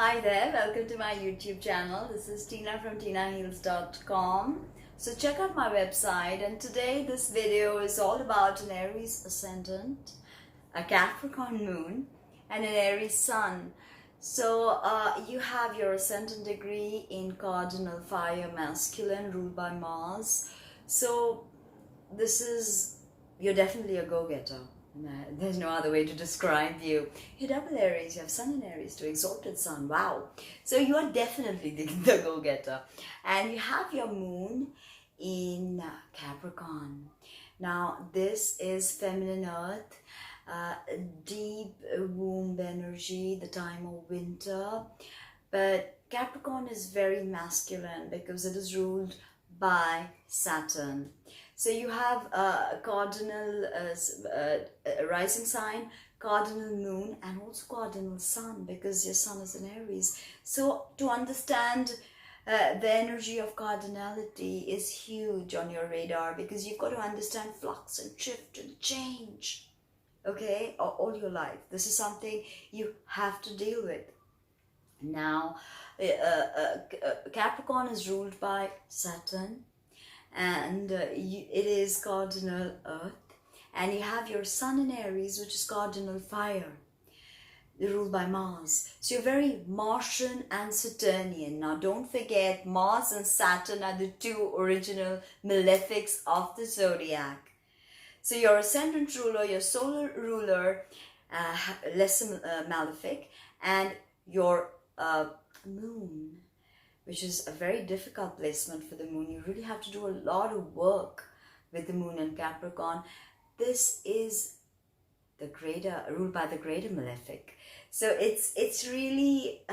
Hi there, welcome to my YouTube channel. This is Tina from tinaheals.com. So check out my website, and today this video is all about an Aries ascendant, a Capricorn moon, and an Aries sun. So you have your ascendant degree in cardinal fire masculine ruled by Mars. So you're definitely a go-getter. There's no other way to describe you. You're double Aries, you have Sun in Aries to exalted Sun. Wow. So you are definitely the go-getter. And you have your moon in Capricorn. Now, this is feminine earth, deep womb energy, the time of winter. But Capricorn is very masculine because it is ruled by Saturn. So you have a cardinal rising sign, cardinal moon, and also cardinal sun because your sun is in Aries. So to understand the energy of cardinality is huge on your radar because you've got to understand flux and shift and change, okay, all your life. This is something you have to deal with. Now, Capricorn is ruled by Saturn, and it is cardinal earth, and you have your sun in Aries, which is cardinal fire, ruled by Mars. So you're very Martian and Saturnian. Now don't forget, Mars and Saturn are the two original malefics of the zodiac. So your ascendant ruler, your solar ruler, lesser malefic, and your moon, which is a very difficult placement for the moon. You really have to do a lot of work with the moon and Capricorn. This is the greater, ruled by the greater malefic. So it's really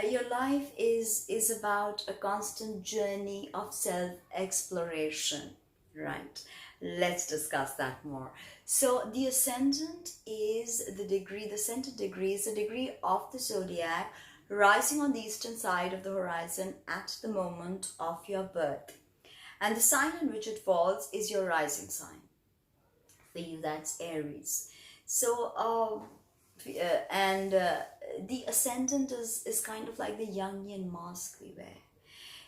your life is about a constant journey of self-exploration, right? Let's discuss that more. So the ascendant is the degree, the ascendant degree is the degree of the zodiac rising on the eastern side of the horizon at the moment of your birth. And the sign in which it falls is your rising sign. For you, that's Aries. So, the ascendant is kind of like the Jungian mask we wear.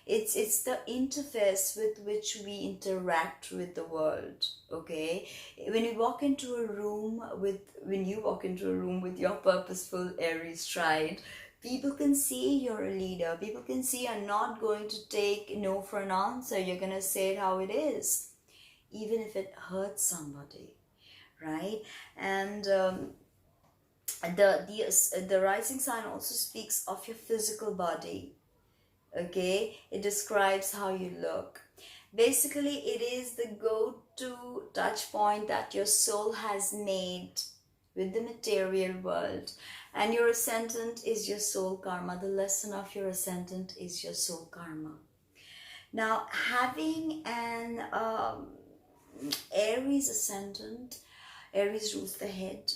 It's the interface with which we interact with the world, okay? When you walk into a room with your purposeful Aries stride, people can see you're a leader. People can see you're not going to take no for an answer. You're going to say it how it is, even if it hurts somebody, right? And the rising sign also speaks of your physical body. Okay, it describes how you look. Basically, it is the go-to touch point that your soul has made with the material world, and your ascendant is your soul karma. The lesson of your ascendant is your soul karma. Now, having an Aries ascendant, Aries rules the head,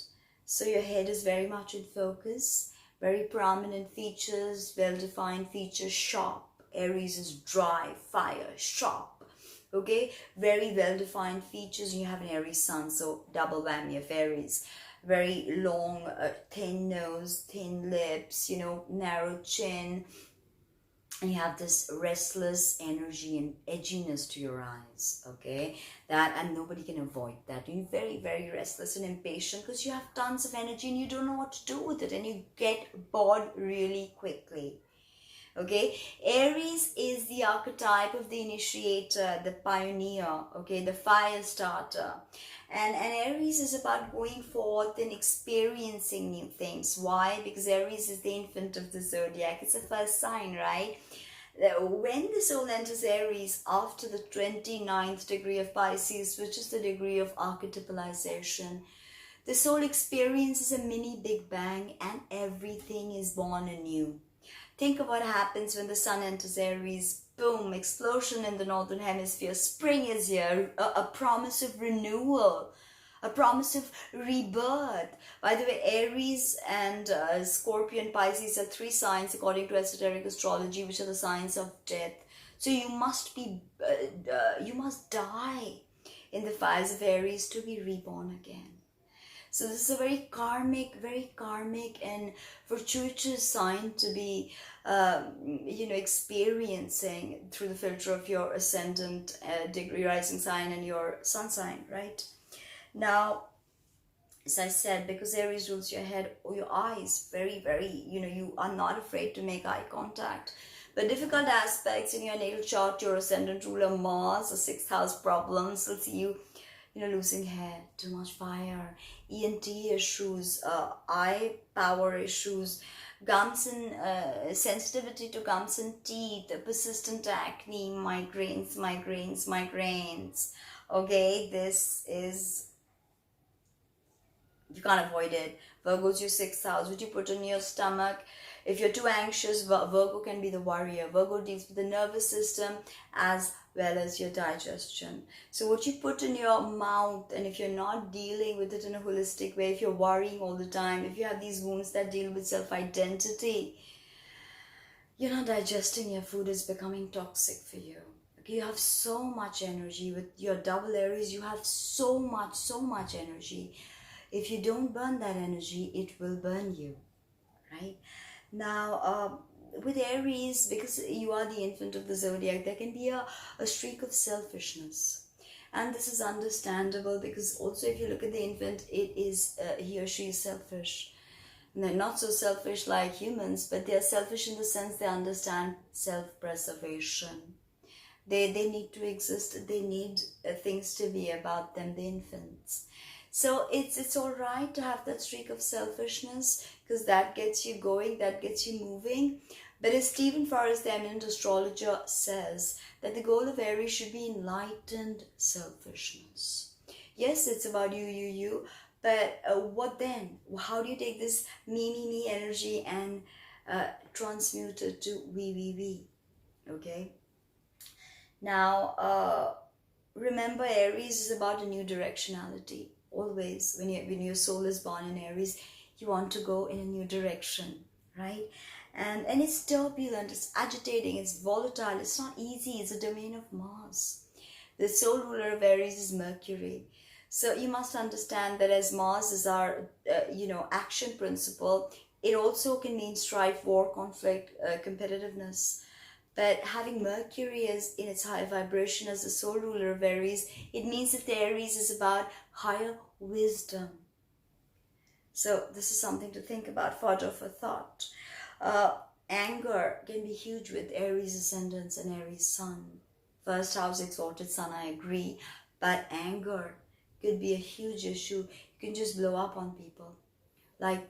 so your head is very much in focus. Very prominent features, well-defined features, sharp. Aries is dry, fire, sharp. Okay, very well-defined features. You have an Aries sun, so double whammy of Aries. Very long, thin nose, thin lips, narrow chin. And you have this restless energy and edginess to your eyes, okay? And nobody can avoid that. You're very, very restless and impatient because you have tons of energy and you don't know what to do with it, and you get bored really quickly, okay? Aries is the archetype of the initiator, the pioneer, okay, the fire starter. And Aries is about going forth and experiencing new things. Why? Because Aries is the infant of the zodiac. It's the first sign, right? When the soul enters Aries after the 29th degree of Pisces, which is the degree of archetypalization, the soul experiences a mini Big Bang and everything is born anew. Think of what happens when the sun enters Aries. Boom, explosion in the northern hemisphere. Spring is here, a promise of renewal, a promise of rebirth. By the way, Aries and Scorpio and Pisces are three signs according to esoteric astrology, which are the signs of death. So you must die in the fires of Aries to be reborn again. So this is a very karmic and fortuitous sign to be, experiencing through the filter of your ascendant, degree, rising sign, and your sun sign, right? Now, as I said, because Aries rules your head or your eyes, very, you are not afraid to make eye contact. But difficult aspects in your natal chart, your ascendant ruler Mars, the sixth house problems will see you, losing hair, too much fire, ENT issues, eye power issues, gums and sensitivity to gums and teeth, persistent acne, migraines. Okay, this is, you can't avoid it. Virgo's your sixth house, which you put in your stomach. If you're too anxious, Virgo can be the worrier. Virgo deals with the nervous system as well as your digestion. So what you put in your mouth, and if you're not dealing with it in a holistic way, if you're worrying all the time, if you have these wounds that deal with self-identity, you're not digesting your food, is becoming toxic for you. Okay, you have so much energy. With your double Aries, you have so much energy. If you don't burn that energy, it will burn you, right? Now, with Aries, because you are the infant of the zodiac, there can be a streak of selfishness. And this is understandable, because also if you look at the infant, it is, he or she is selfish. And they're not so selfish like humans, but they're selfish in the sense they understand self-preservation. They need to exist. They need things to be about them, the infants. So it's all right to have that streak of selfishness, because that gets you going, that gets you moving. But as Stephen Forrest, the eminent astrologer, says, that the goal of Aries should be enlightened selfishness. Yes, it's about you, but what then? How do you take this me energy and transmute it to we? Okay? Now, remember, Aries is about a new directionality. Always, when your soul is born in Aries, you want to go in a new direction, right? And it's turbulent, it's agitating, it's volatile, it's not easy. It's a domain of Mars. The soul ruler of Aries is Mercury. So you must understand that as Mars is our, action principle, it also can mean strife, war, conflict, competitiveness. But having Mercury as in its high vibration as the soul ruler of Aries, it means that the Aries is about higher wisdom. So this is something to think about, fodder for thought. Anger can be huge with Aries ascendants and Aries sun. First house exalted sun, I agree. But anger could be a huge issue. You can just blow up on people like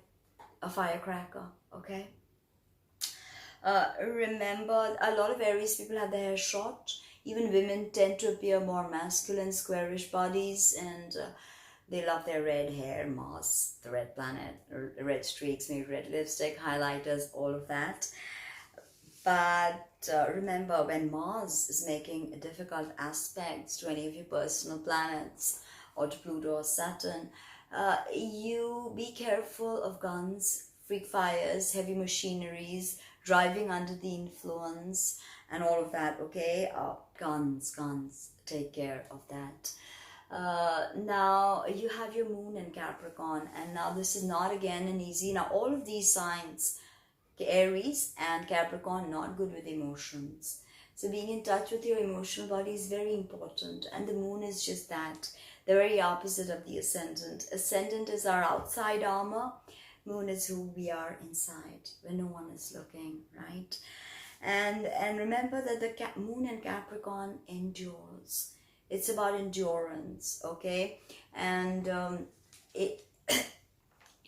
a firecracker, okay? Remember, a lot of Aries people have their hair short. Even women tend to appear more masculine, squarish bodies, and they love their red hair, Mars, the red planet, red streaks, maybe red lipstick, highlighters, all of that. But remember, when Mars is making difficult aspects to any of your personal planets, or to Pluto or Saturn, you be careful of guns, freak fires, heavy machineries, driving under the influence, and all of that, okay? Guns, take care of that. Now you have your moon in Capricorn, and now this is not again an easy. Now all of these signs, Aries and Capricorn, not good with emotions. So being in touch with your emotional body is very important, and the moon is just that, the very opposite of the ascendant. Ascendant is our outside armor. Moon is who we are inside, when no one is looking, right? And remember that the moon in Capricorn endures. It's about endurance, okay? And it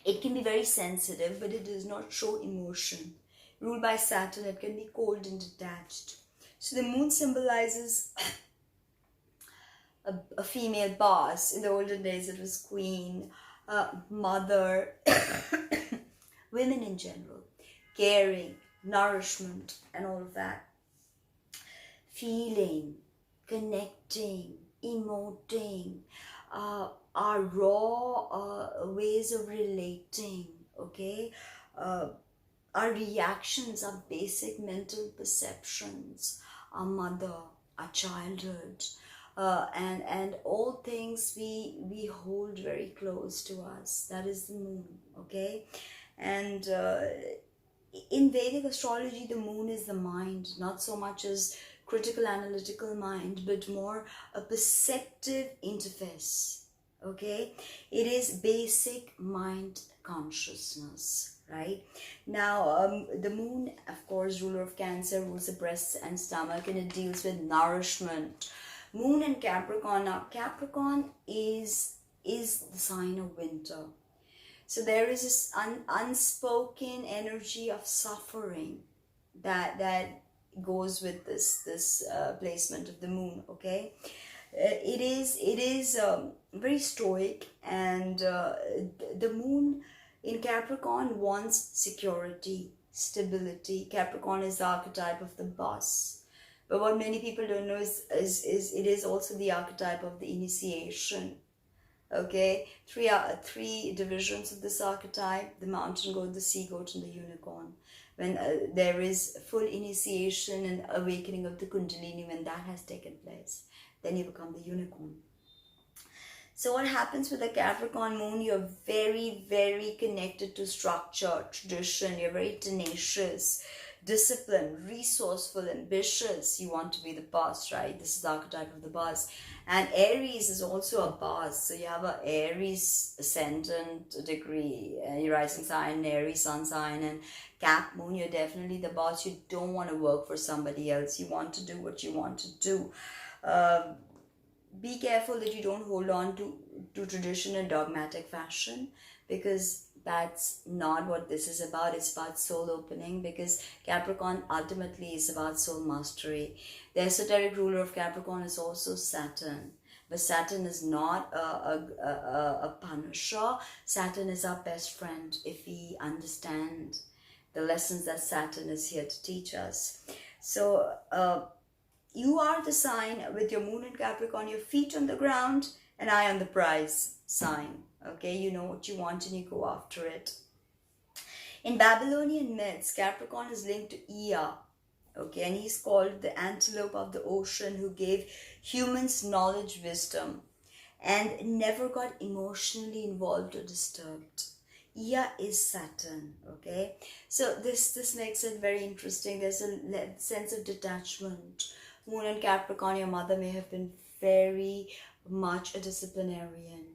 it can be very sensitive, but it does not show emotion. Ruled by Saturn, it can be cold and detached. So the moon symbolizes a female boss. In the olden days, it was queen, mother, women in general, caring, nourishment, and all of that. Feeling, connecting, emoting, our raw ways of relating, okay? Our reactions, our basic mental perceptions, our mother, our childhood, and all things we hold very close to us. That is the moon, okay? And in Vedic astrology, the moon is the mind, not so much as critical analytical mind, but more a perceptive interface, okay? It is basic mind consciousness, right? Now, the moon, of course, ruler of Cancer, rules the breasts and stomach, and it deals with nourishment. Moon in Capricorn. Now, Capricorn is the sign of winter. So there is this unspoken energy of suffering that goes with this placement of the moon. Okay, it is very stoic, and the moon in Capricorn wants security, stability. Capricorn is the archetype of the boss. But what many people don't know is it is also the archetype of the initiation. Okay, three divisions of this archetype: the mountain goat, the sea goat, and the unicorn. When there is full initiation and awakening of the Kundalini, when that has taken place, then you become the unicorn. So what happens with the Capricorn moon? You're very, very connected to structure, tradition. You're very tenacious, disciplined, resourceful, ambitious. You want to be the boss, right? This is the archetype of the boss. And Aries is also a boss. So you have a Aries ascendant degree, your rising sign, Aries sun sign, and Cap moon. You're definitely the boss. You don't want to work for somebody else. You want to do what you want to do. Be careful that you don't hold on to tradition in dogmatic fashion, because that's not what this is about. It's about soul opening, because Capricorn ultimately is about soul mastery. The esoteric ruler of Capricorn is also Saturn. But Saturn is not a punisher. Saturn is our best friend if we understand the lessons that Saturn is here to teach us. So you are the sign with your moon in Capricorn, your feet on the ground and eye on the prize sign. Okay, you know what you want and you go after it. In Babylonian myths, Capricorn is linked to Ea. Okay, and he's called the antelope of the ocean, who gave humans knowledge, wisdom, and never got emotionally involved or disturbed. Ea is Saturn, okay? So this makes it very interesting. There's a sense of detachment. Moon in Capricorn, your mother may have been very much a disciplinarian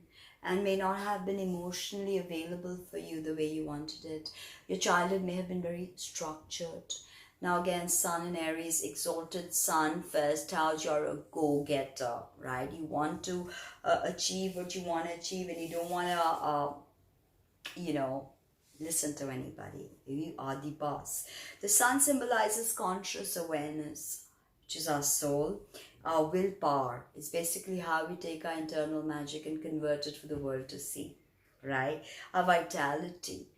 and may not have been emotionally available for you the way you wanted it. Your childhood may have been very structured. Now again, Sun in Aries, exalted Sun, first house, you're a go-getter, right? You want to achieve what you want to achieve, and you don't want to, listen to anybody. You are the boss. The Sun symbolizes conscious awareness, which is our soul. Our willpower is basically how we take our internal magic and convert it for the world to see, right? Our vitality.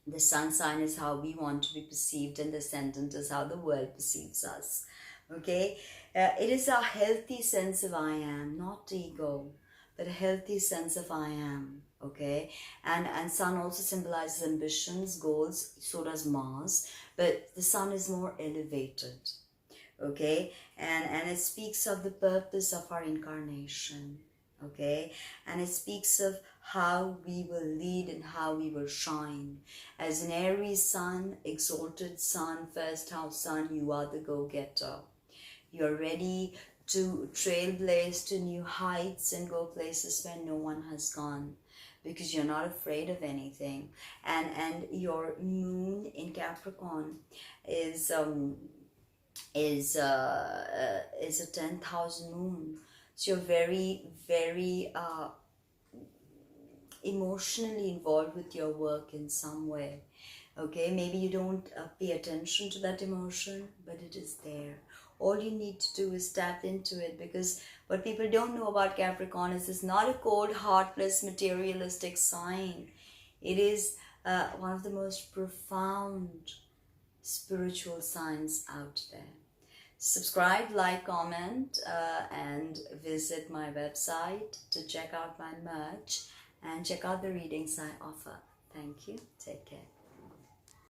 The sun sign is how we want to be perceived, and the ascendant is how the world perceives us, okay? It is a healthy sense of I am, not ego, but a healthy sense of I am, okay? And sun also symbolizes ambitions, goals, so does Mars, but the sun is more elevated. Okay, and it speaks of the purpose of our incarnation, okay, and it speaks of how we will lead and how we will shine. As an Aries Sun, exalted Sun, first house Sun, you are the go-getter. You're ready to trailblaze to new heights and go places where no one has gone, because you're not afraid of anything. And your moon in Capricorn is a 10th house moon. So you're very, very emotionally involved with your work in some way. Okay, maybe you don't pay attention to that emotion, but it is there. All you need to do is tap into it, because what people don't know about Capricorn is it's not a cold, heartless, materialistic sign. It is one of the most profound spiritual signs out there. Subscribe, like, comment, and visit my website to check out my merch and check out the readings I offer. Thank you. Take care.